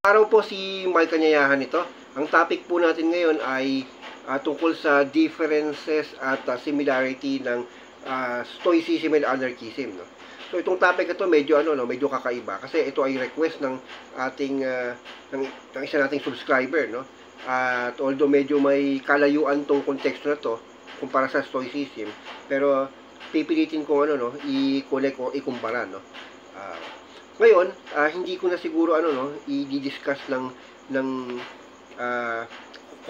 Araw po si Mike Kanyayahan ito. Ang topic po natin ngayon ay tungkol sa differences at similarity ng Stoicism and Anarchism. No? So itong topic ito medyo medyo kakaiba kasi ito ay request ng ating ng isa nating subscriber, no. At although medyo may kalayuan tong konteksto na to kumpara sa Stoicism, pero pipilitin ko i-connect o ikumpara, no. Ngayon, hindi ko na siguro i-discuss ng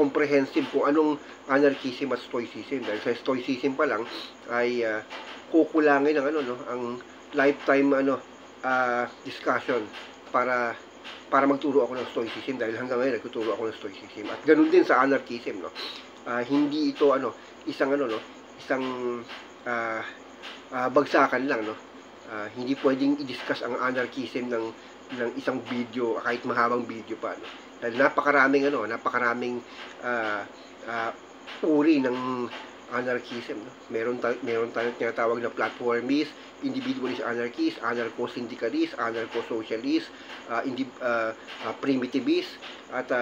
comprehensive kung anong anarchism at stoicism, dahil sa stoicism pa lang ay kukulangin ang lifetime discussion para magturo ako ng stoicism, dahil hanggang ngayon nagtuturo ako ng stoicism. At ganun din sa anarchism, no. Hindi ito isang bagsakan lang, no. Hindi pwedeng i-discuss ang anarchism ng isang video, kahit mahabang video pa, no? Dahil napakaraming uri ng anarchism, no? Meron tayong tinatawag na platformist, individualist anarchist, anarcho-syndicalist, anarcho-socialist, primitivist, at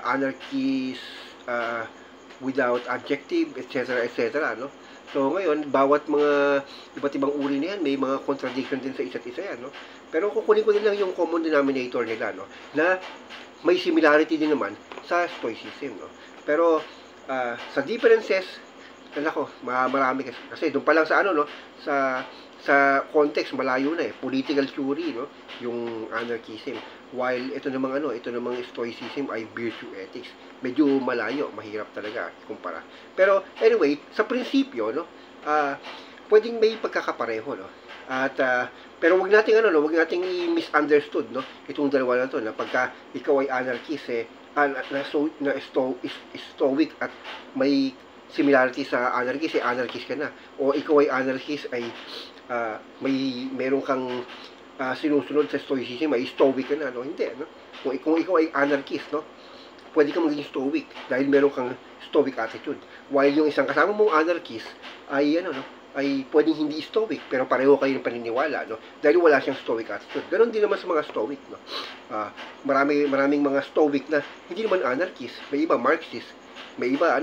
anarchist without adjective, etc., etc., no? So ngayon, bawat mga iba't ibang uri na yan, may mga contradiction din sa isa't isa yan, no? Pero kukunin ko din lang yung common denominator nila, no, na may similarity din naman sa stoicism, no. Pero sa differences, marami kasi doon pa lang sa sa context malayo na political theory, no, yung anarchism, while ito namang stoicism ay virtue ethics. Medyo malayo, mahirap talaga ikumpara. Pero anyway, sa prinsipyo, no, pwedeng may pagkakapareho, no. At pero wag nating i-misunderstood, no, itong dalawa na to, na pagka ikaw ay anarchist stoic at may similarity sa anarchist, anarchist ka na. O ikaw ay anarchist ay meron kang sinusunod sa stoicism, ay stoic ka na, no. Hindi, no. Kung ikaw ay anarchist, no, pwede kang maging stoic dahil meron kang stoic attitude. While yung isang kasama mong anarchist ay ay pwedeng hindi stoic pero pareho kayo ng paniniwala, no, dahil wala siyang stoic attitude. Ganon din naman sa mga stoic, no. Maraming mga stoic na hindi naman anarchist, may iba Marxist, may iba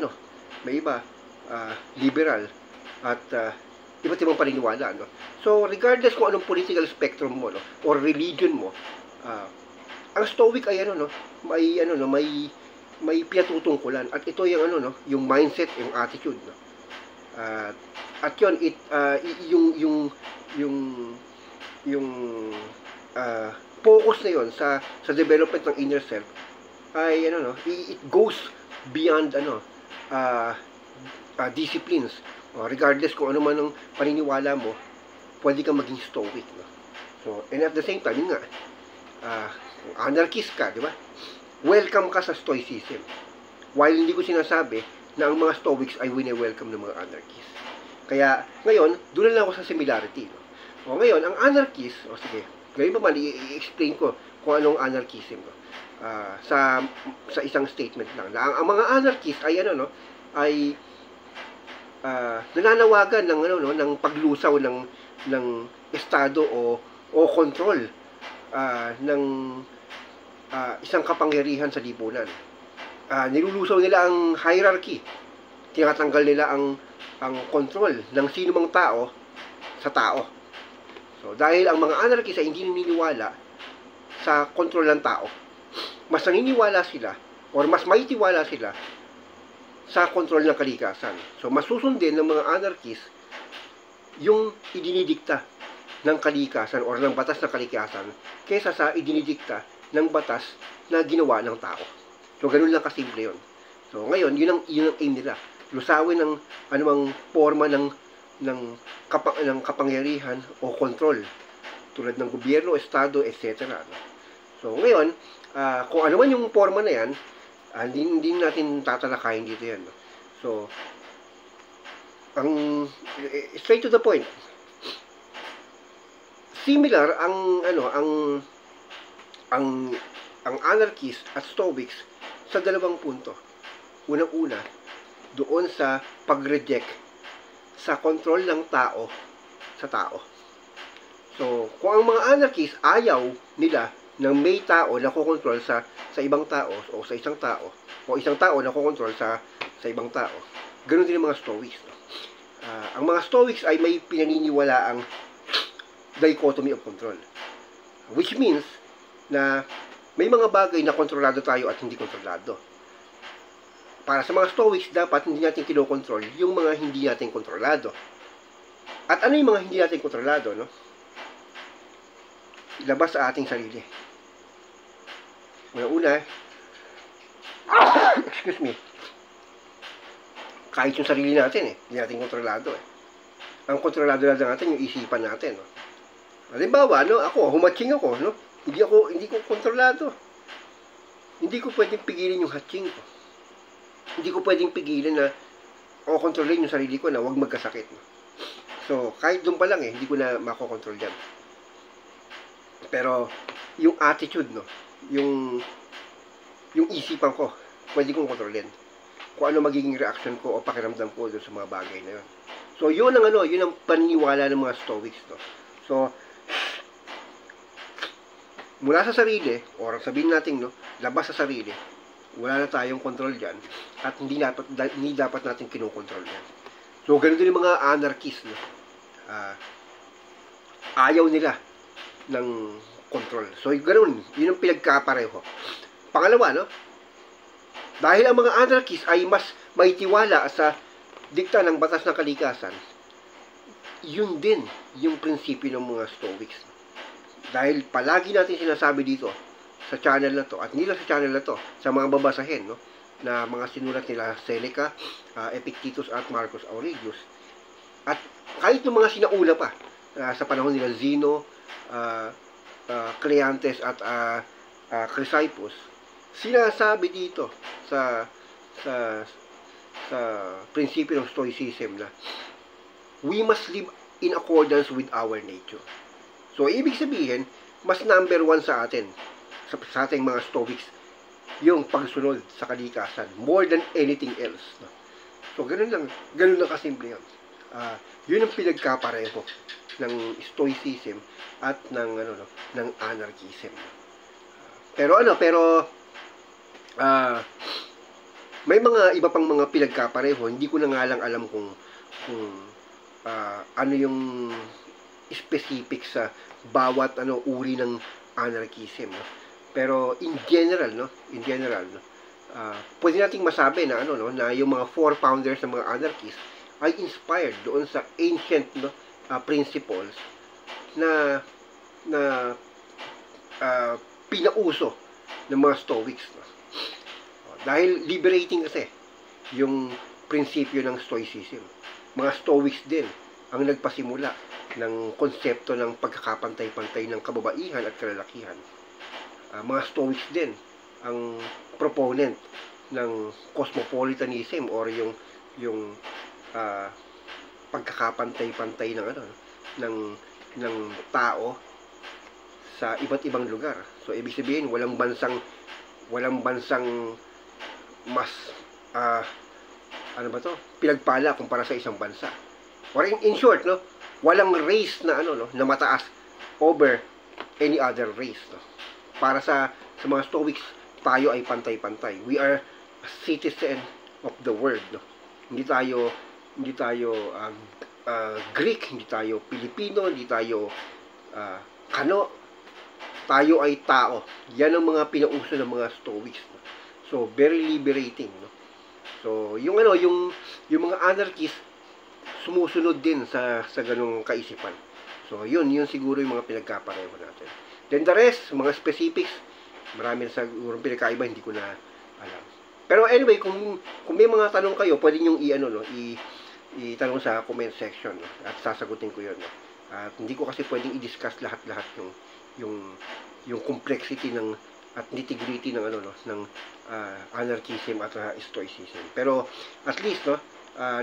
liberal, at iba't ibang paniniwala, no. So regardless kung anong political spectrum mo, no, or religion mo, ang stoic ay may pinatutungkulan, at ito yung mindset, yung attitude, no. At yun, yung focus na yun sa development ng inner self ay it goes beyond disciplines. Regardless kung ano man ang paniniwala mo, pwede kang maging stoic, no. So, and at the same time, yun nga, kung anarchist ka, di ba? Welcome ka sa stoicism. While hindi ko sinasabi na ang mga stoics ay wini-welcome ng mga anarchists. Kaya, ngayon, doon na lang ako sa similarity, no? O ngayon, ang anarchist, sige, ngayon pa man, i-explain ko kung anong anarchism, no? Sa isang statement lang. Ang mga anarchist ay ay nananawagan ng paglusaw ng estado o control ng isang kapangyarihan sa lipunan. Nilulusaw nila ang hierarchy. Tinatanggal nila ang control ng sino mang tao sa tao. So, dahil ang mga anarchist ay hindi naniniwala sa control ng tao, mas naniniwala sila, or mas may tiwala sila sa control ng kalikasan. So, mas susundin ng mga anarchist yung idinidikta ng kalikasan or ng batas ng kalikasan kaysa sa idinidikta ng batas na ginawa ng tao. So, ganun lang kasimple yun. So, ngayon, yun ang aim nila. Lusawin ng anumang forma ng kapangyarihan o control, tulad ng gobyerno, estado, etc. So, ngayon, kung ano man yung forma na yan, hindi natin tatalakayin dito yan. So, straight to the point. Similar ang anarchist at stoics sa dalawang punto. Unang-una, doon sa pag-reject sa control ng tao sa tao. So, kung ang mga anarchist ayaw nila ng may tao na kokontrol sa ibang tao o sa isang tao o isang tao na kokontrol sa ibang tao. Ganun din ang mga Stoics. No? Ang mga Stoics ay may pinaniniwalaang dichotomy of control. Which means na may mga bagay na kontrolado tayo at hindi kontrolado. Para sa mga Stoics, dapat hindi natin kinokontrol yung mga hindi natin kontrolado. At ano yung mga hindi natin kontrolado, no? Labas sa ating sarili. Una, excuse me, kahit yung sarili natin, hindi natin kontrolado, Ang kontrolado lang natin yung isipan natin, no? Halimbawa, no, ako, humatching ako, no? Hindi ko kontrolado. Hindi ko pwedeng pigilin yung hatching ko. Hindi ko pwedeng pigilan na o kontrolin yung sarili ko na huwag magkasakit, no? So, kahit doon pa lang hindi ko na makokontrol yan. Pero, yung attitude, no? Yung isipan ko, pwede kong kontrolin. Kung ano magiging reaction ko o pakiramdam ko doon sa mga bagay na yun. So, yun ang paniniwala ng mga Stoics, no? So, mula sa sarili, or sabihin natin, no, labas sa sarili, wala na tayong control dyan, at hindi dapat natin kinokontrol yan. So, ganun din yung mga anarchist, no? Ayaw nila ng control. So, ganun, yun ang pinagkapareho. Pangalawa, no? Dahil ang mga anarchist ay mas may tiwala sa dikta ng batas ng kalikasan, yun din yung prinsipyo ng mga Stoics. Dahil palagi natin sinasabi dito sa channel na to, at hindi lang sa channel na to, sa mga babasahin, no, na mga sinulat nila Seneca, Epictetus at Marcus Aurelius, at kahit yung mga sinaula pa sa panahon nila Zeno, Cleanthes at Chrysippus, sinasabi dito sa prinsipyo ng Stoicism na we must live in accordance with our nature. So, ibig sabihin, mas number one sa atin, sa ating mga Stoics, yung pagsunod sa kalikasan, more than anything else. No? So, ganun lang kasimple yun. Yun ang pinagkapareho ng Stoicism at ng anarchism. Pero may mga iba pang mga pinagkapareho, hindi ko na nga lang alam kung ano yung specific sa bawat uri ng anarchism, no? Pero in general, no, pwede nating masabi na na yung mga four founders ng mga anarchists ay inspired doon sa ancient, no, principles na pinauso ng mga Stoics, no? Dahil liberating kasi yung prinsipyo ng Stoicism. Mga Stoics din ang nagpasimula ng konsepto ng pagkakapantay-pantay ng kababaihan at kalalakihan. Mga Stoics din ang proponent ng cosmopolitanism or yung pagkakapantay-pantay ng tao sa iba't ibang lugar. So, ibig sabihin, walang bansang mas pinagpala kumpara sa isang bansa. Or in short, no, walang race na na mataas over any other race, no. Para sa mga Stoics, tayo ay pantay-pantay. We are a citizen of the world, no. Hindi tayo Greek, hindi tayo Pilipino, hindi tayo Kano. Tayo ay tao. Yan ang mga pinauso ng mga Stoics, no? So, very liberating, no? So, yung mga anarchists sumusunod din sa ganung kaisipan. So, yun siguro yung mga pinagkapareho natin. Then the rest, mga specifics, marami sa siguro pinagkaiba, hindi ko na alam. Pero anyway, kung may mga tanong kayo, pwede niyo itanong sa comment section, no? At sasagutin ko 'yon, no? At hindi ko kasi pwedeng i-discuss lahat-lahat yung complexity at nitty-gritty ng anarchism at Stoicism. Pero at least, no,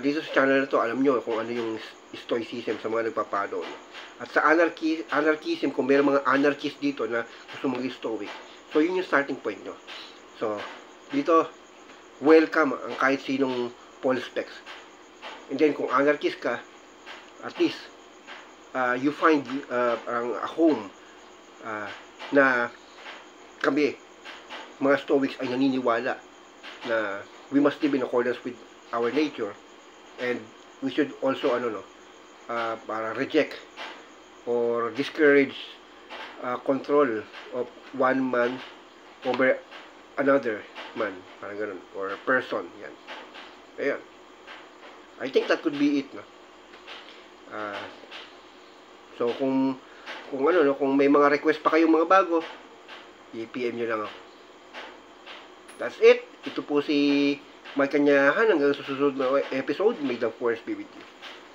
dito sa channel na to, alam nyo kung ano yung Stoicism sa mga nagpapalo, no? At sa anarchism, kung mayroong mga anarchist dito na gusto maging Stoic, so yun yung starting point nyo. So dito, welcome ang kahit sinong Paul Specs. And then kung anarchist ka, at least you find a home na kami, mga Stoics, ay naniniwala na we must live in accordance with our nature, and we should also para reject or discourage control of one man over another man, parang ganun, or person. Yan. Ayan. I think that could be it, no? So kung kung may mga request pa kayong mga bago, i-PM nyo lang ako. That's it. Ito po si Mike Kanyahan. Hanggang sa susunod na episode, may the force be with you.